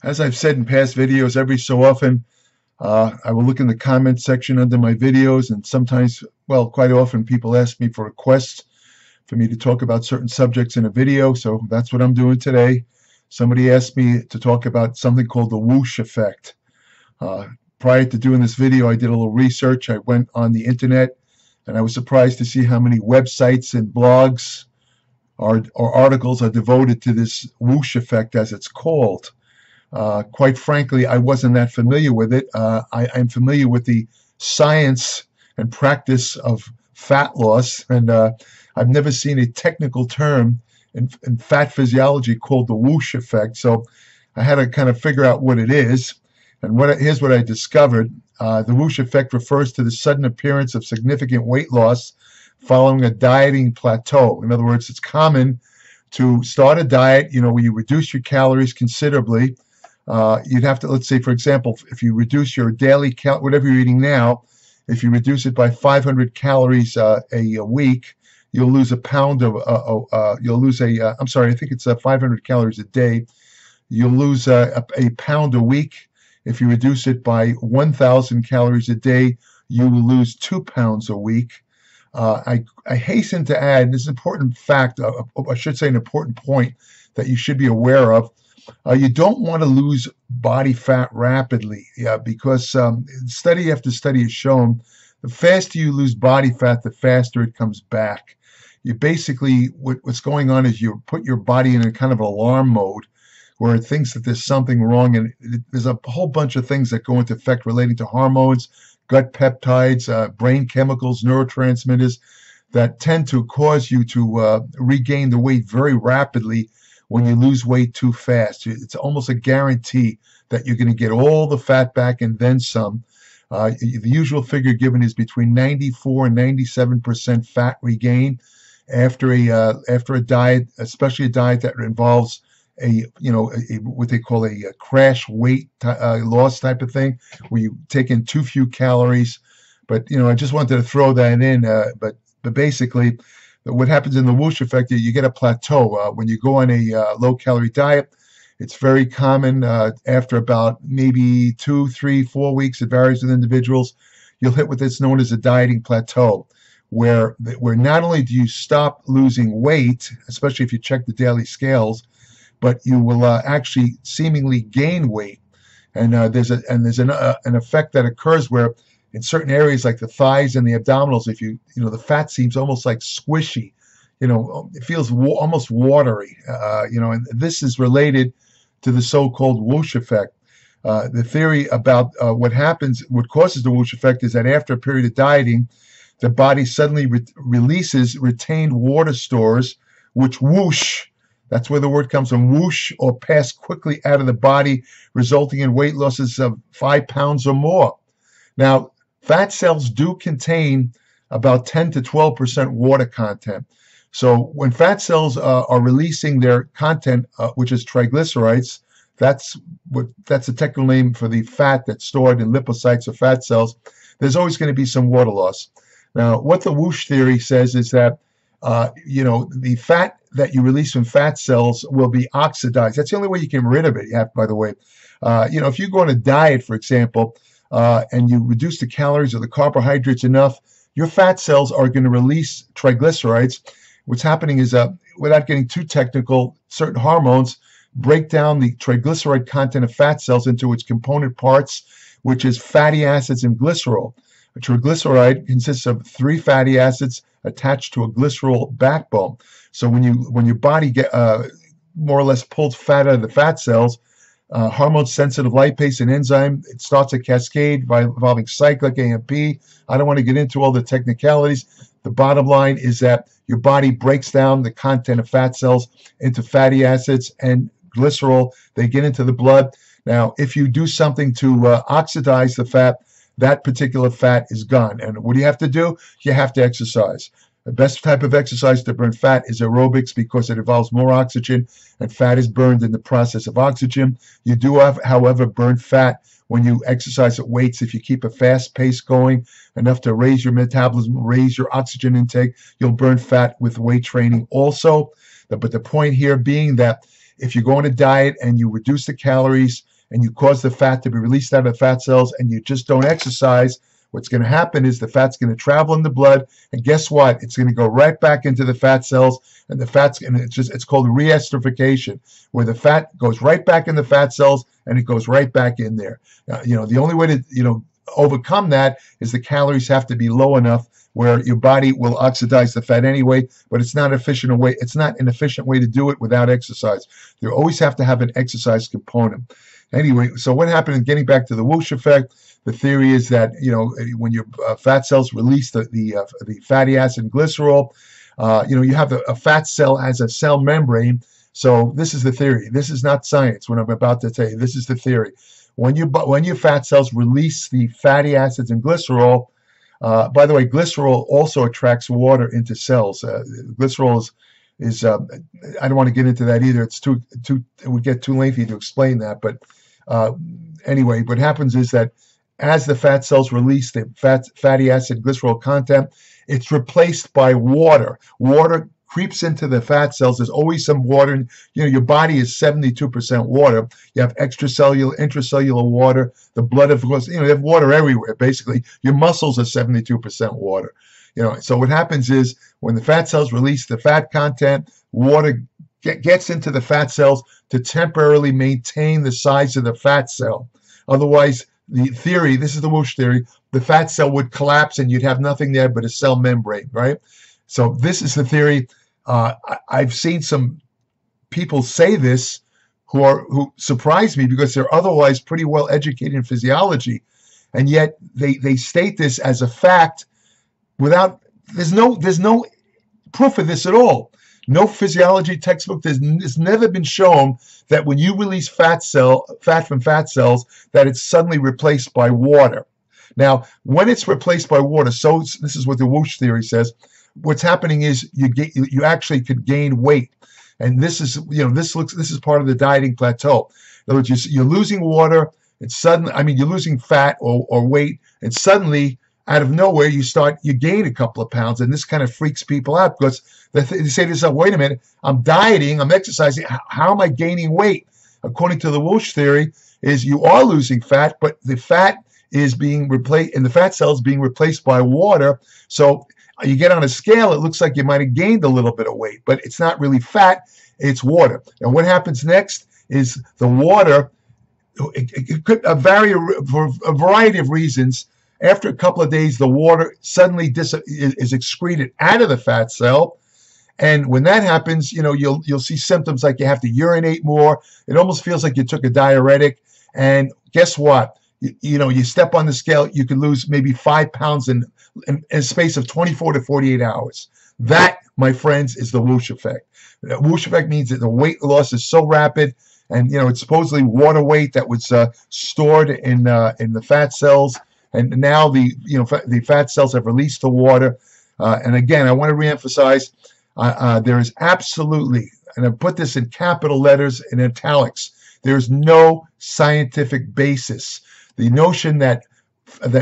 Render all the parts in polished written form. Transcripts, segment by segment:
As I've said in past videos, every so often I will look in the comment section under my videos, and sometimes, well, quite often people ask me for requests for me to talk about certain subjects in a video, so that's what I'm doing today. Somebody asked me to talk about something called the Whoosh Effect. Prior to doing this video, I did a little research. I went on the internet, and I was surprised to see how many websites and blogs or articles are devoted to this Whoosh Effect, as it's called. Quite frankly, I wasn't that familiar with it. I'm familiar with the science and practice of fat loss, and I've never seen a technical term in fat physiology called the Whoosh Effect. So I had to kind of figure out what it is. And here's what I discovered. The Whoosh Effect refers to the sudden appearance of significant weight loss following a dieting plateau. In other words, it's common to start a diet, where you reduce your calories considerably. You'd have to, let's say, for example, if you reduce your daily whatever you're eating now, if you reduce it by 500 calories a week, you'll lose a pound of, I'm sorry, I think it's 500 calories a day. You'll lose a pound a week. If you reduce it by 1,000 calories a day, you will lose 2 pounds a week. I hasten to add this important fact, I should say an important point that you should be aware of. You don't want to lose body fat rapidly, because study after study has shown the faster you lose body fat, the faster it comes back. You basically, what's going on is you put your body in a kind of alarm mode where it thinks that there's something wrong, and there's a whole bunch of things that go into effect relating to hormones, gut peptides, brain chemicals, neurotransmitters that tend to cause you to regain the weight very rapidly when you lose weight too fast. It's almost a guarantee that you're going to get all the fat back and then some. The usual figure given is between 94 and 97% fat regain after a diet, especially a diet that involves what they call a crash weight loss type of thing, where you take in too few calories. But I just wanted to throw that in. But basically, what happens in the Whoosh Effect, you get a plateau. When you go on a low-calorie diet, it's very common after about maybe 2, 3, 4 weeks, it varies with individuals, you'll hit what is known as a dieting plateau, where not only do you stop losing weight, especially if you check the daily scales, but you will actually seemingly gain weight. And there's an effect that occurs where in certain areas like the thighs and the abdominals, if the fat seems almost like squishy, it feels almost watery, and this is related to the so-called Whoosh Effect. The theory about what causes the Whoosh Effect is that after a period of dieting, the body suddenly releases retained water stores, which whoosh. That's where the word comes from, whoosh, or pass quickly out of the body, resulting in weight losses of 5 pounds or more. Now, fat cells do contain about 10 to 12% water content. So when fat cells are releasing their content, which is triglycerides, that's a technical name for the fat that's stored in lipocytes or fat cells, there's always going to be some water loss. Now, what the Whoosh theory says is that the fat that you release from fat cells will be oxidized. That's the only way you can get rid of it, by the way. If you go on a diet, for example, and you reduce the calories or the carbohydrates enough, your fat cells are going to release triglycerides. What's happening is, without getting too technical, certain hormones break down the triglyceride content of fat cells into its component parts, which is fatty acids and glycerol. A triglyceride consists of 3 fatty acids attached to a glycerol backbone. So when your body more or less pulls fat out of the fat cells, hormone-sensitive lipase and enzyme, it starts a cascade involving cyclic AMP. I don't want to get into all the technicalities. The bottom line is that your body breaks down the content of fat cells into fatty acids and glycerol. They get into the blood. Now, if you do something to oxidize the fat, that particular fat is gone. And what do you have to do? You have to exercise. The best type of exercise to burn fat is aerobics, because it involves more oxygen, and fat is burned in the process of oxygen. You do, however, burn fat when you exercise at weights. If you keep a fast pace going, enough to raise your metabolism, raise your oxygen intake, you'll burn fat with weight training also. But the point here being that if you go on a diet and you reduce the calories, and you cause the fat to be released out of the fat cells, and you just don't exercise, what's going to happen is the fat's going to travel in the blood, and guess what? It's going to go right back into the fat cells, and it's called reesterification, where the fat goes right back in the fat cells, and it goes right back in there. The only way to overcome that is the calories have to be low enough where your body will oxidize the fat anyway, but it's not efficient way. It's not an efficient way to do it without exercise. You always have to have an exercise component. Anyway, so what happened? Getting back to the Whoosh effect, the theory is that when your fat cells release the fatty acid and glycerol, you have a fat cell as a cell membrane. So this is the theory. This is not science. What I'm about to tell you, this is the theory. When your fat cells release the fatty acids and glycerol, by the way, glycerol also attracts water into cells. Glycerol is I don't want to get into that either. It's it would get too lengthy to explain that. But anyway, what happens is that as the fat cells release the fatty acid glycerol content, it's replaced by water. Water creeps into the fat cells. There's always some water. Your body is 72% water. You have extracellular, intracellular water. The blood, of course, you have water everywhere, basically. Your muscles are 72% water. So what happens is when the fat cells release the fat content, water gets into the fat cells to temporarily maintain the size of the fat cell. Otherwise, the theory, this is the Whoosh theory, the fat cell would collapse and you'd have nothing there but a cell membrane, right? So this is the theory. I've seen some people say this who surprise me because they're otherwise pretty well educated in physiology, and yet they state this as a fact without there's no proof of this at all. No physiology textbook. It's never been shown that when you release fat from fat cells that it's suddenly replaced by water. Now, when it's replaced by water, so this is what the Whoosh theory says. What's happening is you actually could gain weight, and this is this is part of the dieting plateau. In other words, you're losing water, and suddenly, you're losing fat or weight, and suddenly out of nowhere you gain a couple of pounds, and this kind of freaks people out because they say to themselves, "Wait a minute, I'm dieting, I'm exercising. How am I gaining weight?" According to the Whoosh theory, is you are losing fat, but the fat is being replaced, and the fat cells being replaced by water. So you get on a scale, it looks like you might have gained a little bit of weight, but it's not really fat, it's water. And what happens next is the water, it could vary for a variety of reasons. After a couple of days, the water suddenly is excreted out of the fat cell. And when that happens, you'll see symptoms like you have to urinate more. It almost feels like you took a diuretic. And guess what? You step on the scale, you could lose maybe 5 pounds in a space of 24 to 48 hours. That, my friends, is the Whoosh effect. The Whoosh effect means that the weight loss is so rapid, and it's supposedly water weight that was stored in the fat cells, and now the fat cells have released the water. And again, I want to reemphasize, there is absolutely, and I put this in capital letters in italics, there's no scientific basis. The notion that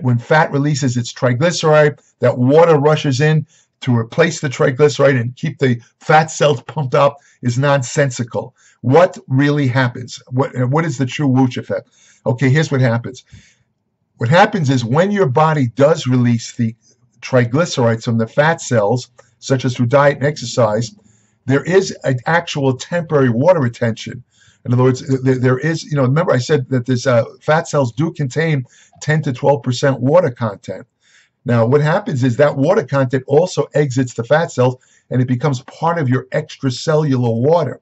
when fat releases its triglyceride, that water rushes in to replace the triglyceride and keep the fat cells pumped up is nonsensical. What really happens? What is the true Whoosh effect? Okay, here's what happens. What happens is when your body does release the triglycerides from the fat cells, such as through diet and exercise, there is an actual temporary water retention. In other words, there is, remember I said that this fat cells do contain 10 to 12% water content. Now, what happens is that water content also exits the fat cells, and it becomes part of your extracellular water.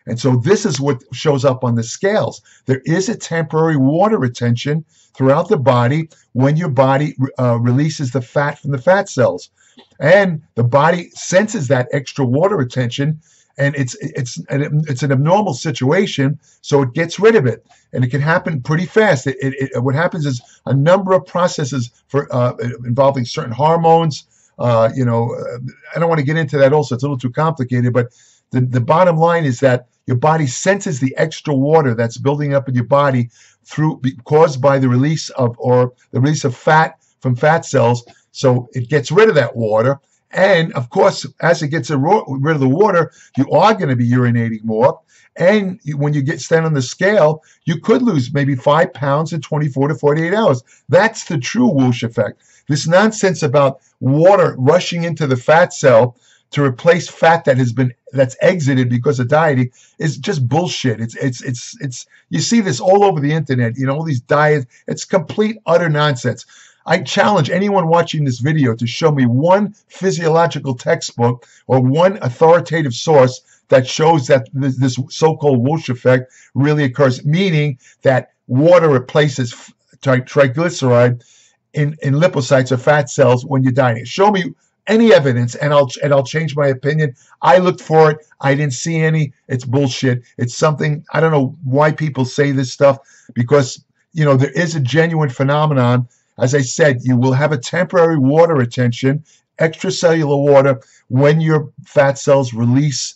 And so this is what shows up on the scales. There is a temporary water retention throughout the body when your body releases the fat from the fat cells. And the body senses that extra water retention, and it's an abnormal situation, so it gets rid of it, and it can happen pretty fast. What happens is a number of processes involving certain hormones. I don't want to get into that. Also, it's a little too complicated. But the bottom line is that your body senses the extra water that's building up in your body caused by the release of fat from fat cells. So it gets rid of that water. And of course, as it gets rid of the water, you are going to be urinating more. And when you stand on the scale, you could lose maybe 5 pounds in 24 to 48 hours. That's the true whoosh effect. This nonsense about water rushing into the fat cell to replace fat that's exited because of dieting is just bullshit. It's you see this all over the internet, all these diets. It's complete utter nonsense. I challenge anyone watching this video to show me one physiological textbook or one authoritative source that shows that this so-called whoosh effect really occurs, meaning that water replaces triglyceride in lipocytes or fat cells when you're dieting. Show me any evidence, and I'll change my opinion. I looked for it. I didn't see any. It's bullshit. It's something, I don't know why people say this stuff, because there is a genuine phenomenon. As I said, you will have a temporary water retention, extracellular water, when your fat cells release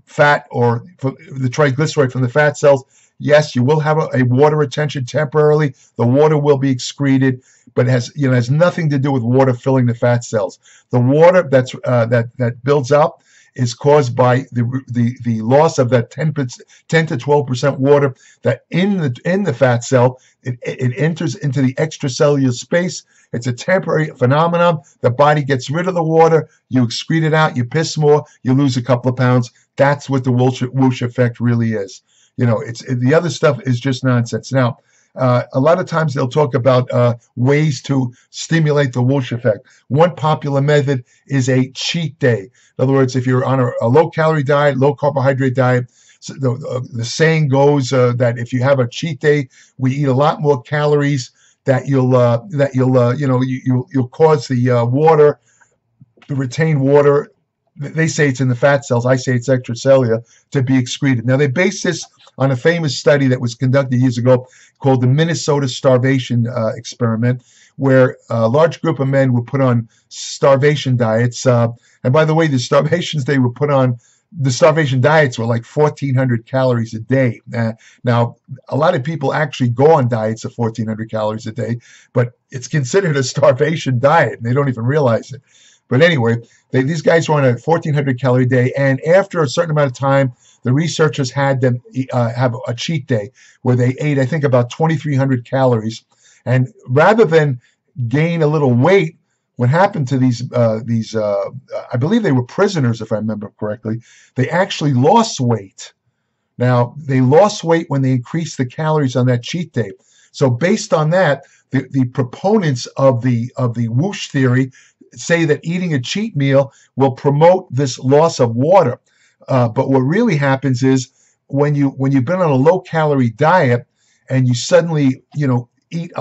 fat or the triglyceride from the fat cells. Yes, you will have a water retention temporarily. The water will be excreted, but it has nothing to do with water filling the fat cells. The water that builds up is caused by the loss of that 10 to 12% water that in the fat cell. It enters into the extracellular space. It's a temporary phenomenon. The body gets rid of the water. You excrete it out. You piss more. You lose a couple of pounds. That's what the whoosh effect really is. The other stuff is just nonsense. Now, a lot of times they'll talk about ways to stimulate the whoosh effect. One popular method is a cheat day. In other words, if you're on a low-calorie diet, low-carbohydrate diet, so the saying goes that if you have a cheat day, we eat a lot more calories. That you'll cause the water, the retained water. They say it's in the fat cells. I say it's extracellular, to be excreted. Now, they base this on a famous study that was conducted years ago called the Minnesota Starvation experiment, where a large group of men were put on starvation diets. And by the way, the starvation diets were like 1,400 calories a day. Now, a lot of people actually go on diets of 1,400 calories a day, but it's considered a starvation diet, and they don't even realize it. But anyway, these guys were on a 1,400 calorie day, and after a certain amount of time, the researchers had them have a cheat day where they ate, I think, about 2,300 calories. And rather than gain a little weight, what happened to these I believe they were prisoners, if I remember correctly, they actually lost weight. Now, they lost weight when they increased the calories on that cheat day. So based on that, the proponents of the Whoosh theory say that eating a cheat meal will promote this loss of water. But what really happens is when you've been on a low-calorie diet and you suddenly eat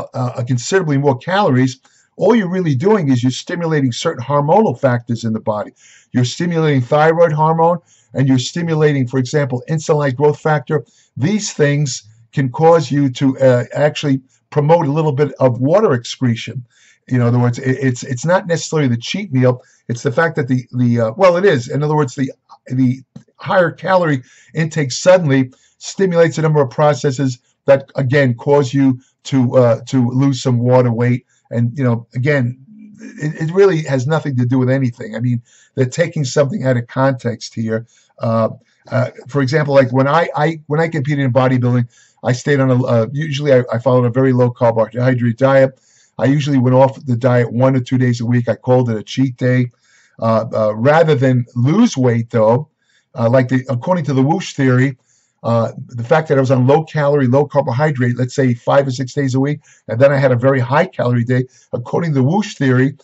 considerably more calories, all you're really doing is you're stimulating certain hormonal factors in the body. You're stimulating thyroid hormone, and you're stimulating, for example, insulin-like growth factor. These things can cause you to actually promote a little bit of water excretion. In other words, it's not necessarily the cheat meal. It's the fact that it is. In other words, the higher calorie intake suddenly stimulates a number of processes that again cause you to lose some water weight. And again, it really has nothing to do with anything. I mean, they're taking something out of context here. For example, like when I competed in bodybuilding, I stayed on usually I followed a very low carbohydrate diet. I usually went off the diet 1 or 2 days a week. I called it a cheat day. Rather than lose weight, though, according to the Whoosh theory, the fact that I was on low calorie, low carbohydrate, let's say 5 or 6 days a week, and then I had a very high calorie day, according to the Whoosh theory,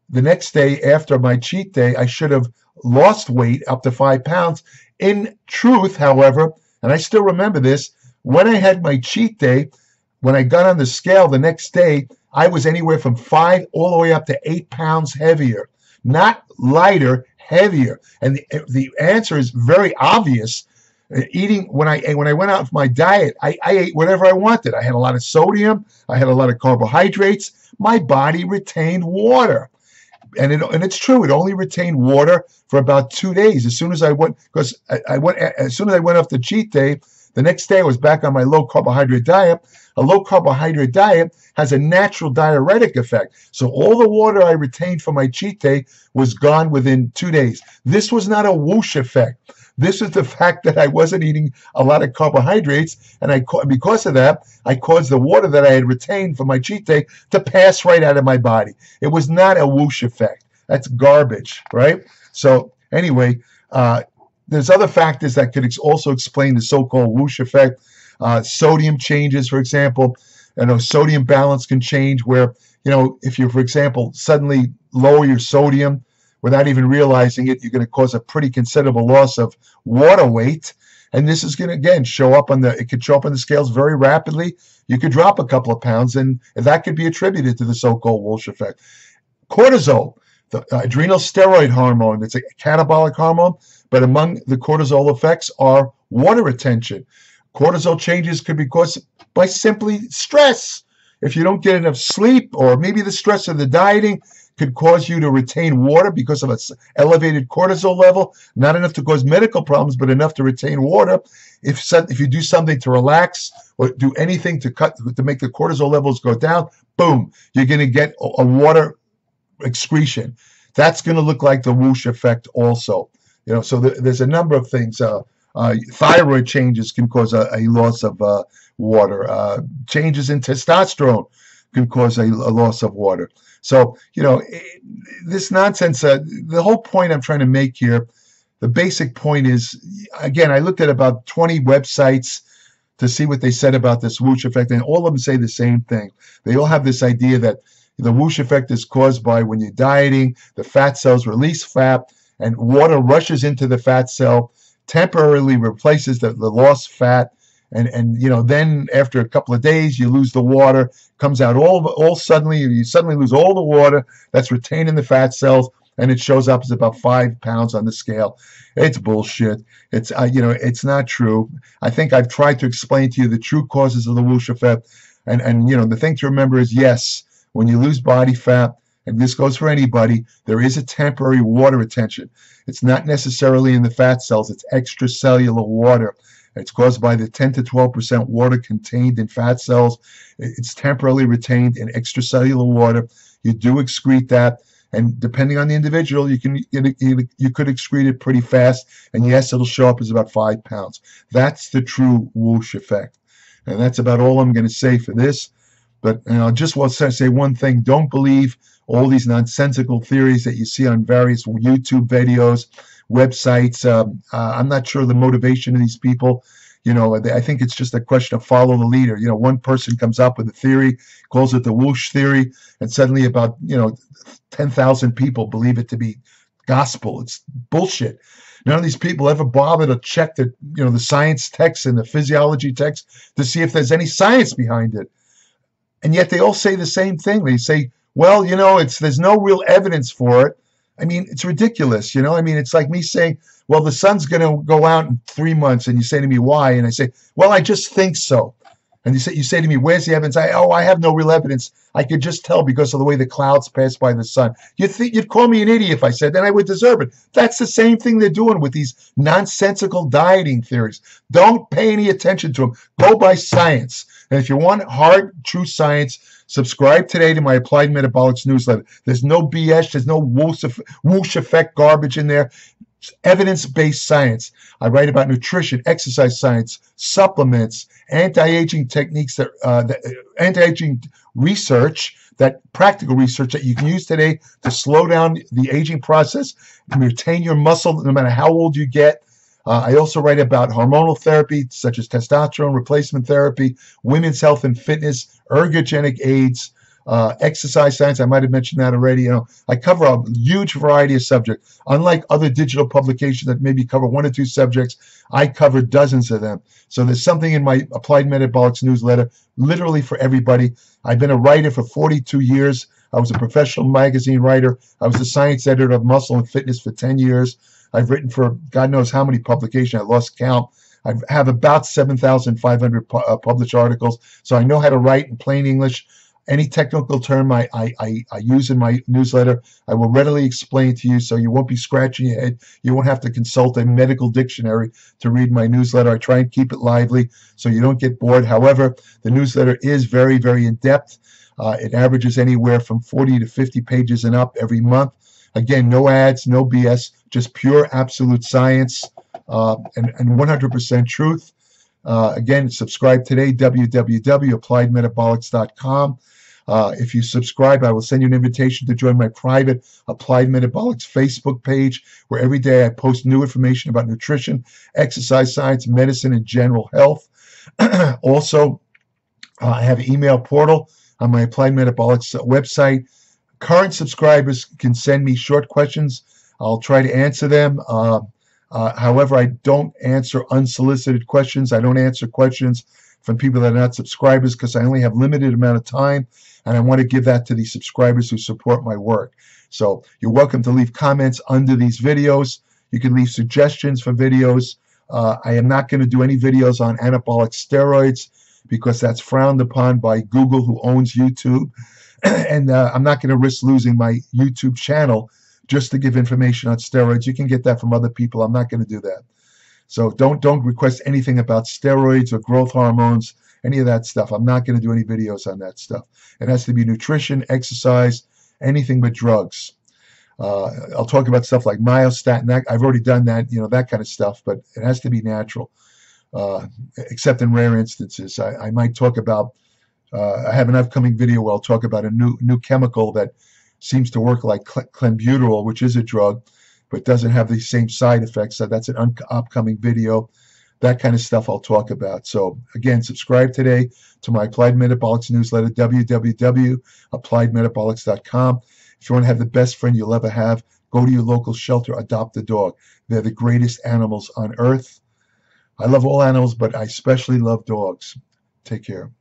the next day after my cheat day, I should have lost weight up to 5 pounds. In truth, however, and I still remember this, when I had my cheat day, when I got on the scale the next day, I was anywhere from 5 all the way up to 8 pounds heavier. Not lighter, heavier. And the answer is very obvious. Eating when I went out for my diet, I ate whatever I wanted. I had a lot of sodium. I had a lot of carbohydrates. My body retained water, and it's true. It only retained water for about 2 days. As soon as I went off the cheat day, The next day I was back on my low carbohydrate diet. A low carbohydrate diet has a natural diuretic effect. So all the water I retained from my cheat day was gone within 2 days. This was not a whoosh effect. This is the fact that I wasn't eating a lot of carbohydrates, and because of that, I caused the water that I had retained from my cheat day to pass right out of my body. It was not a whoosh effect. That's garbage, right? So anyway, there's other factors that could also explain the so-called whoosh effect. Sodium changes, for example. Sodium balance can change where, if you, for example, suddenly lower your sodium without even realizing it, you're going to cause a pretty considerable loss of water weight. And this is going to, again, it could show up on the scales very rapidly. You could drop a couple of pounds, and that could be attributed to the so-called Whoosh effect. Cortisol, the adrenal steroid hormone, it's a catabolic hormone, but among the cortisol effects are water retention. Cortisol changes could be caused by simply stress. If you don't get enough sleep, or maybe the stress of the dieting could cause you to retain water because of an elevated cortisol level, not enough to cause medical problems, but enough to retain water. If you do something to relax or do anything to make the cortisol levels go down, boom, you're going to get a water excretion. That's going to look like the Whoosh effect also. So there's a number of things. Thyroid changes can cause a loss of water. Changes in testosterone can cause a loss of water. So, this nonsense, the whole point I'm trying to make here, the basic point is, again, I looked at about 20 websites to see what they said about this Whoosh effect, and all of them say the same thing. They all have this idea that the Whoosh effect is caused by when you're dieting, the fat cells release fat, and water rushes into the fat cell, temporarily replaces the lost fat, and then after a couple of days you lose the water, comes out all suddenly, you suddenly lose all the water that's retained in the fat cells, and it shows up as about 5 pounds on the scale. It's bullshit. It's it's not true. I think I've tried to explain to you the true causes of the Whoosh effect, and the thing to remember is, yes, when you lose body fat, and this goes for anybody, there is a temporary water retention. It's not necessarily in the fat cells, it's extracellular water. It's caused by the 10 to 12% water contained in fat cells. It's temporarily retained in extracellular water. You do excrete that, and depending on the individual, you could excrete it pretty fast, and yes, it'll show up as about 5 pounds. That's the true Whoosh effect. And that's about all I'm going to say for this. But I just want to say one thing. Don't believe all these nonsensical theories that you see on various YouTube videos, websites. I'm not sure the motivation of these people. I think it's just a question of follow the leader. One person comes up with a theory, calls it the Whoosh Theory, and suddenly about 10,000 people believe it to be gospel. It's bullshit. None of these people ever bother to check the science text and the physiology text to see if there's any science behind it. And yet they all say the same thing. They say, well, there's no real evidence for it. I mean, it's ridiculous. It's like me saying, well, the sun's going to go out in 3 months, and you say to me, why? And I say, well, I just think so. And you say to me, where's the evidence? I have no real evidence. I could just tell because of the way the clouds pass by the sun. You'd call me an idiot if I said that. I would deserve it. That's the same thing they're doing with these nonsensical dieting theories. Don't pay any attention to them. Go by science. And if you want hard, true science, subscribe today to my Applied Metabolics newsletter. There's no BS. There's no Whoosh effect garbage in there. Evidence-based science. I write about nutrition, exercise science, supplements, anti-aging techniques, anti-aging research, practical research that you can use today to slow down the aging process and retain your muscle no matter how old you get. I also write about hormonal therapy such as testosterone replacement therapy, women's health and fitness, ergogenic aids, exercise science. I might have mentioned that already. I cover a huge variety of subjects. Unlike other digital publications that maybe cover 1 or 2 subjects, I cover dozens of them. So there's something in my Applied Metabolics newsletter literally for everybody. I've been a writer for 42 years. I was a professional magazine writer. I was the science editor of Muscle and Fitness for 10 years. I've written for God knows how many publications. I lost count. I have about 7,500 published articles. So I know how to write in plain English. Any technical term I use in my newsletter, I will readily explain to you, so you won't be scratching your head. You won't have to consult a medical dictionary to read my newsletter. I try and keep it lively so you don't get bored. However, the newsletter is very, very in-depth. It averages anywhere from 40 to 50 pages and up every month. Again, no ads, no BS, just pure absolute science and 100% truth. Again, subscribe today, www.appliedmetabolics.com. If you subscribe, I will send you an invitation to join my private Applied Metabolics Facebook page, where every day I post new information about nutrition, exercise science, medicine, and general health. Also, I have an email portal on my Applied Metabolics website. Current subscribers can send me short questions. I'll try to answer them. However, I don't answer unsolicited questions. I don't answer questions from people that are not subscribers because I only have limited amount of time, and I want to give that to the subscribers who support my work. So you're welcome to leave comments under these videos. You can leave suggestions for videos. I am not going to do any videos on anabolic steroids because that's frowned upon by Google, who owns YouTube. And I'm not going to risk losing my YouTube channel just to give information on steroids. You can get that from other people. I'm not going to do that. So don't request anything about steroids or growth hormones, any of that stuff. I'm not going to do any videos on that stuff. It has to be nutrition, exercise, anything but drugs. I'll talk about stuff like myostatin. I've already done that, that kind of stuff, but it has to be natural, except in rare instances. I might talk about, I have an upcoming video where I'll talk about a new chemical that seems to work like clenbuterol, which is a drug, but doesn't have the same side effects. So that's an upcoming video. That kind of stuff I'll talk about. So again, subscribe today to my Applied Metabolics newsletter, www.appliedmetabolics.com. If you want to have the best friend you'll ever have, go to your local shelter, adopt a dog. They're the greatest animals on earth. I love all animals, but I especially love dogs. Take care.